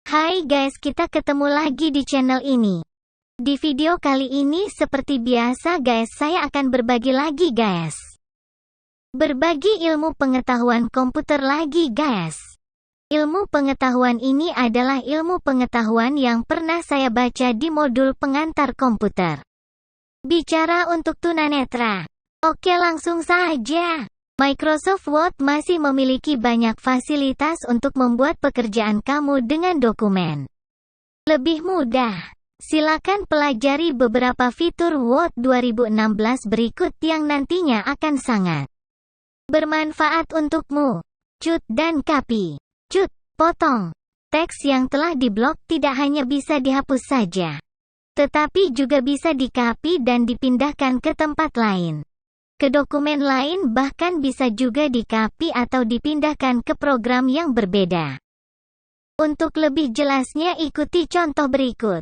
Hai guys, kita ketemu lagi di channel ini. Di video kali ini seperti biasa guys, saya akan berbagi lagi guys. Berbagi ilmu pengetahuan komputer lagi guys. Ilmu pengetahuan ini adalah ilmu pengetahuan yang pernah saya baca di modul pengantar komputer. Bicara untuk tunanetra. Oke, langsung saja. Microsoft Word masih memiliki banyak fasilitas untuk membuat pekerjaan kamu dengan dokumen lebih mudah. Silakan pelajari beberapa fitur Word 2016 berikut yang nantinya akan sangat bermanfaat untukmu. Cut dan copy. Cut, potong. Teks yang telah diblok tidak hanya bisa dihapus saja, tetapi juga bisa di-copy dan dipindahkan ke tempat lain, ke dokumen lain, bahkan bisa juga di-copy atau dipindahkan ke program yang berbeda. Untuk lebih jelasnya ikuti contoh berikut.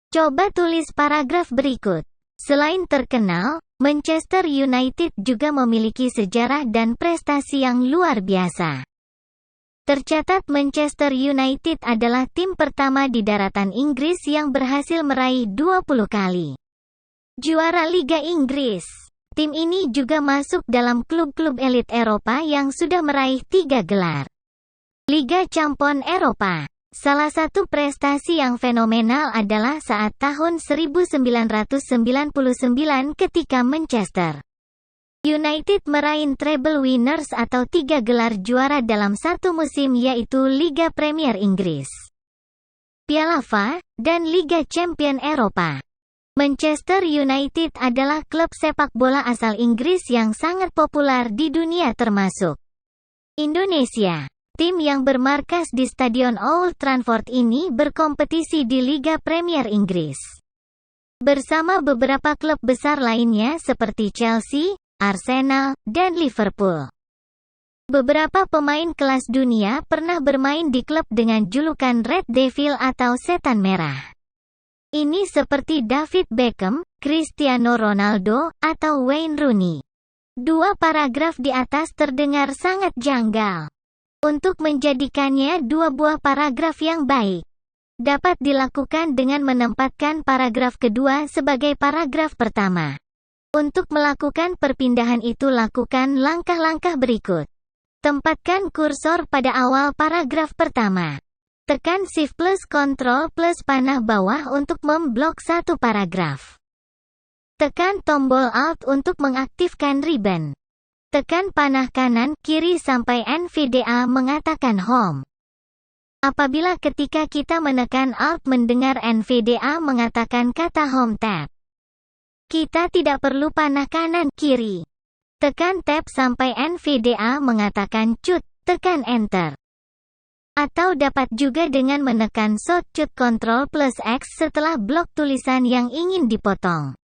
Coba tulis paragraf berikut. Selain terkenal, Manchester United juga memiliki sejarah dan prestasi yang luar biasa. Tercatat Manchester United adalah tim pertama di daratan Inggris yang berhasil meraih 20 kali juara Liga Inggris. Tim ini juga masuk dalam klub-klub elit Eropa yang sudah meraih 3 gelar Liga Champions Eropa. Salah satu prestasi yang fenomenal adalah saat tahun 1999 ketika Manchester United meraih treble winners atau 3 gelar juara dalam satu musim, yaitu Liga Premier Inggris, Piala FA, dan Liga Champions Eropa. Manchester United adalah klub sepak bola asal Inggris yang sangat populer di dunia termasuk Indonesia. Tim yang bermarkas di Stadion Old Trafford ini berkompetisi di Liga Premier Inggris bersama beberapa klub besar lainnya seperti Chelsea, Arsenal, dan Liverpool. Beberapa pemain kelas dunia pernah bermain di klub dengan julukan Red Devil atau Setan Merah. Ini seperti David Beckham, Cristiano Ronaldo, atau Wayne Rooney. Dua paragraf di atas terdengar sangat janggal. Untuk menjadikannya dua buah paragraf yang baik, dapat dilakukan dengan menempatkan paragraf kedua sebagai paragraf pertama. Untuk melakukan perpindahan itu, lakukan langkah-langkah berikut. Tempatkan kursor pada awal paragraf pertama. Tekan Shift plus Ctrl plus panah bawah untuk memblok satu paragraf. Tekan tombol Alt untuk mengaktifkan ribbon. Tekan panah kanan kiri sampai NVDA mengatakan Home. Apabila ketika kita menekan Alt mendengar NVDA mengatakan kata Home tab, kita tidak perlu panah kanan kiri. Tekan tab sampai NVDA mengatakan Cut, tekan Enter. Atau dapat juga dengan menekan shortcut Ctrl plus X setelah blok tulisan yang ingin dipotong.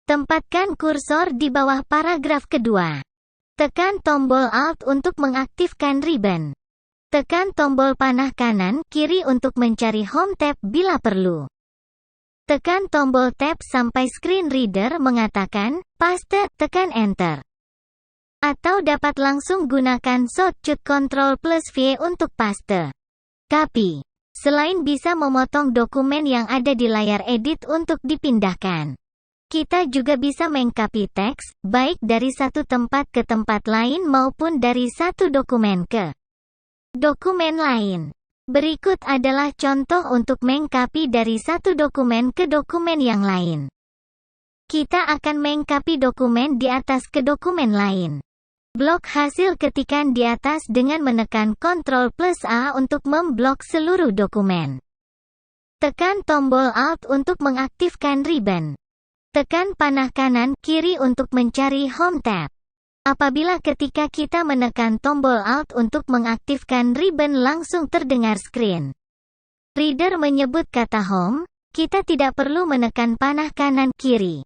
Tempatkan kursor di bawah paragraf kedua. Tekan tombol Alt untuk mengaktifkan ribbon. Tekan tombol panah kanan kiri untuk mencari Home tab bila perlu. Tekan tombol tab sampai screen reader mengatakan Paste, tekan Enter. Atau dapat langsung gunakan shortcut Ctrl plus V untuk paste. Copy. Selain bisa memotong dokumen yang ada di layar edit untuk dipindahkan, kita juga bisa mengcopy teks, baik dari satu tempat ke tempat lain maupun dari satu dokumen ke dokumen lain. Berikut adalah contoh untuk mengcopy dari satu dokumen ke dokumen yang lain. Kita akan mengcopy dokumen di atas ke dokumen lain. Blok hasil ketikan di atas dengan menekan Ctrl plus A untuk memblok seluruh dokumen. Tekan tombol Alt untuk mengaktifkan ribbon. Tekan panah kanan kiri untuk mencari Home tab. Apabila ketika kita menekan tombol Alt untuk mengaktifkan ribbon langsung terdengar screen reader menyebut kata Home, kita tidak perlu menekan panah kanan kiri.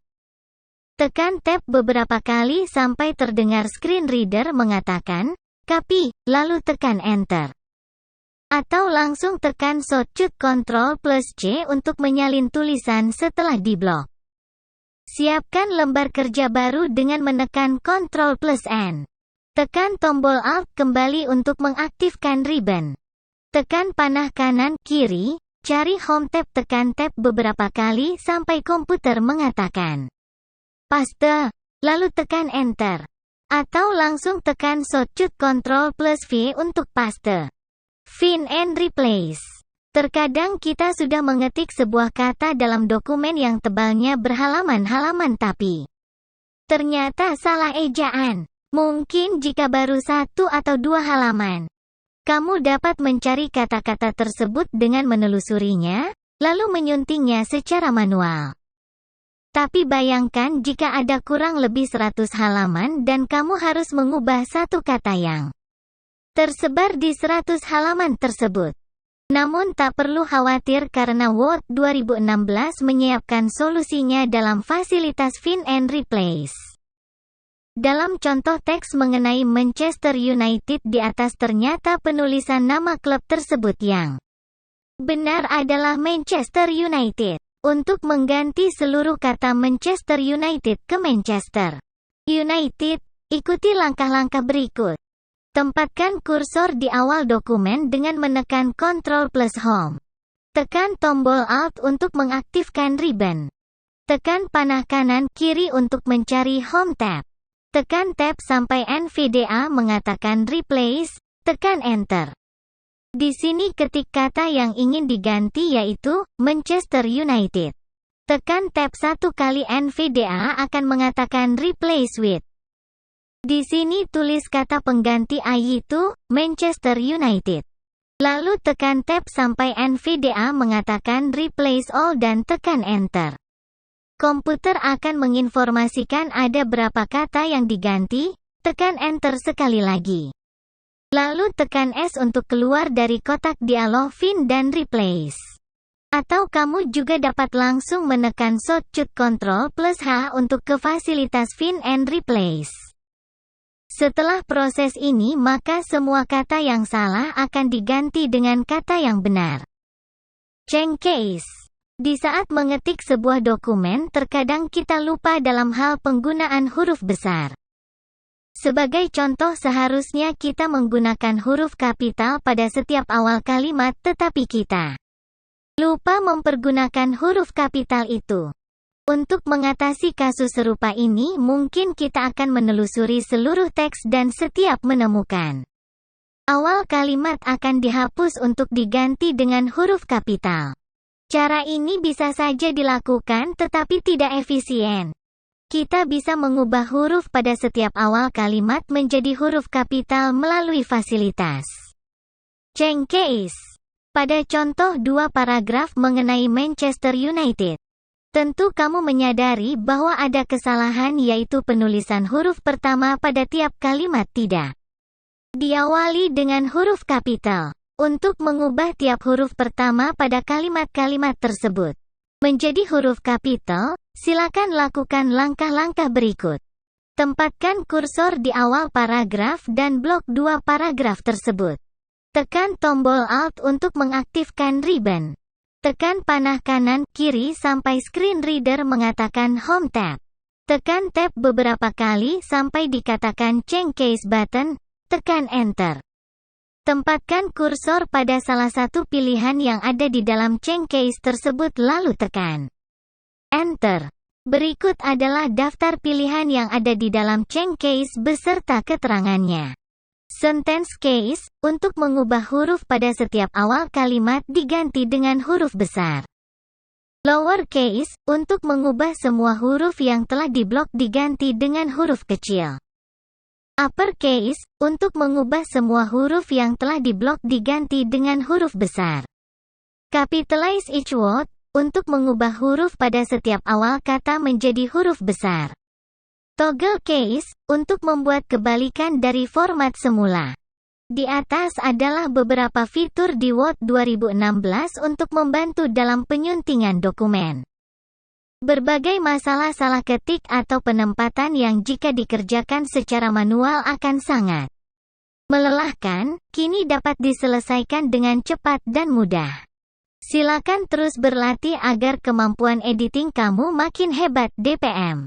Tekan tab beberapa kali sampai terdengar screen reader mengatakan, Copy, lalu tekan Enter. Atau langsung tekan shortcut Ctrl plus C untuk menyalin tulisan setelah diblok. Siapkan lembar kerja baru dengan menekan Ctrl plus N. Tekan tombol Alt kembali untuk mengaktifkan ribbon. Tekan panah kanan, kiri, cari Home tab, tekan tab beberapa kali sampai komputer mengatakan paste, lalu tekan Enter. Atau langsung tekan shortcut Ctrl plus V untuk paste. Find and replace. Terkadang kita sudah mengetik sebuah kata dalam dokumen yang tebalnya berhalaman-halaman tapi ternyata salah ejaan. Mungkin jika baru 1 atau 2 halaman, kamu dapat mencari kata-kata tersebut dengan menelusurinya, lalu menyuntingnya secara manual. Tapi bayangkan jika ada kurang lebih 100 halaman dan kamu harus mengubah satu kata yang tersebar di 100 halaman tersebut. Namun tak perlu khawatir karena Word 2016 menyiapkan solusinya dalam fasilitas Find and Replace. Dalam contoh teks mengenai Manchester United di atas ternyata penulisan nama klub tersebut yang benar adalah Manchester United. Untuk mengganti seluruh kata Manchester United ke Manchester United, ikuti langkah-langkah berikut. Tempatkan kursor di awal dokumen dengan menekan Ctrl plus Home. Tekan tombol Alt untuk mengaktifkan ribbon. Tekan panah kanan kiri untuk mencari Home tab. Tekan tab sampai NVDA mengatakan replace, tekan Enter. Di sini ketik kata yang ingin diganti yaitu Manchester United. Tekan tab 1 kali NVDA akan mengatakan replace with. Di sini tulis kata pengganti yaitu Manchester United. Lalu tekan tab sampai NVDA mengatakan replace all dan tekan Enter. Komputer akan menginformasikan ada berapa kata yang diganti, tekan Enter sekali lagi. Lalu tekan S untuk keluar dari kotak dialog Find dan Replace. Atau kamu juga dapat langsung menekan shortcut Ctrl plus H untuk ke fasilitas Find and Replace. Setelah proses ini maka semua kata yang salah akan diganti dengan kata yang benar. Change case. Di saat mengetik sebuah dokumen terkadang kita lupa dalam hal penggunaan huruf besar. Sebagai contoh seharusnya kita menggunakan huruf kapital pada setiap awal kalimat tetapi kita lupa mempergunakan huruf kapital itu. Untuk mengatasi kasus serupa ini mungkin kita akan menelusuri seluruh teks dan setiap menemukan awal kalimat akan dihapus untuk diganti dengan huruf kapital. Cara ini bisa saja dilakukan tetapi tidak efisien. Kita bisa mengubah huruf pada setiap awal kalimat menjadi huruf kapital melalui fasilitas Change case. Pada contoh 2 paragraf mengenai Manchester United, tentu kamu menyadari bahwa ada kesalahan yaitu penulisan huruf pertama pada tiap kalimat tidak diawali dengan huruf kapital. Untuk mengubah tiap huruf pertama pada kalimat-kalimat tersebut menjadi huruf kapital, silakan lakukan langkah-langkah berikut. Tempatkan kursor di awal paragraf dan blok 2 paragraf tersebut. Tekan tombol Alt untuk mengaktifkan ribbon. Tekan panah kanan kiri sampai screen reader mengatakan Home tab. Tekan tab beberapa kali sampai dikatakan Change case button, tekan Enter. Tempatkan kursor pada salah satu pilihan yang ada di dalam change case tersebut lalu tekan Enter. Berikut adalah daftar pilihan yang ada di dalam change case beserta keterangannya. Sentence case, untuk mengubah huruf pada setiap awal kalimat diganti dengan huruf besar. Lower case, untuk mengubah semua huruf yang telah diblok diganti dengan huruf kecil. Upper case, untuk mengubah semua huruf yang telah diblok diganti dengan huruf besar. Capitalize each word, untuk mengubah huruf pada setiap awal kata menjadi huruf besar. Toggle case, untuk membuat kebalikan dari format semula. Di atas adalah beberapa fitur di Word 2016 untuk membantu dalam penyuntingan dokumen. Berbagai masalah salah ketik atau penempatan yang jika dikerjakan secara manual akan sangat melelahkan, kini dapat diselesaikan dengan cepat dan mudah. Silakan terus berlatih agar kemampuan editing kamu makin hebat DPM.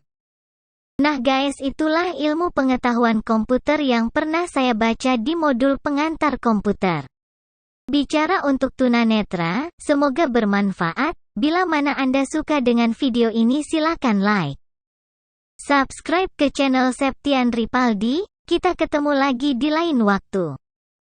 Nah guys, itulah ilmu pengetahuan komputer yang pernah saya baca di modul pengantar komputer. Bicara untuk tunanetra, semoga bermanfaat. Bila mana Anda suka dengan video ini silakan like. Subscribe ke channel Septian Ripaldi, kita ketemu lagi di lain waktu.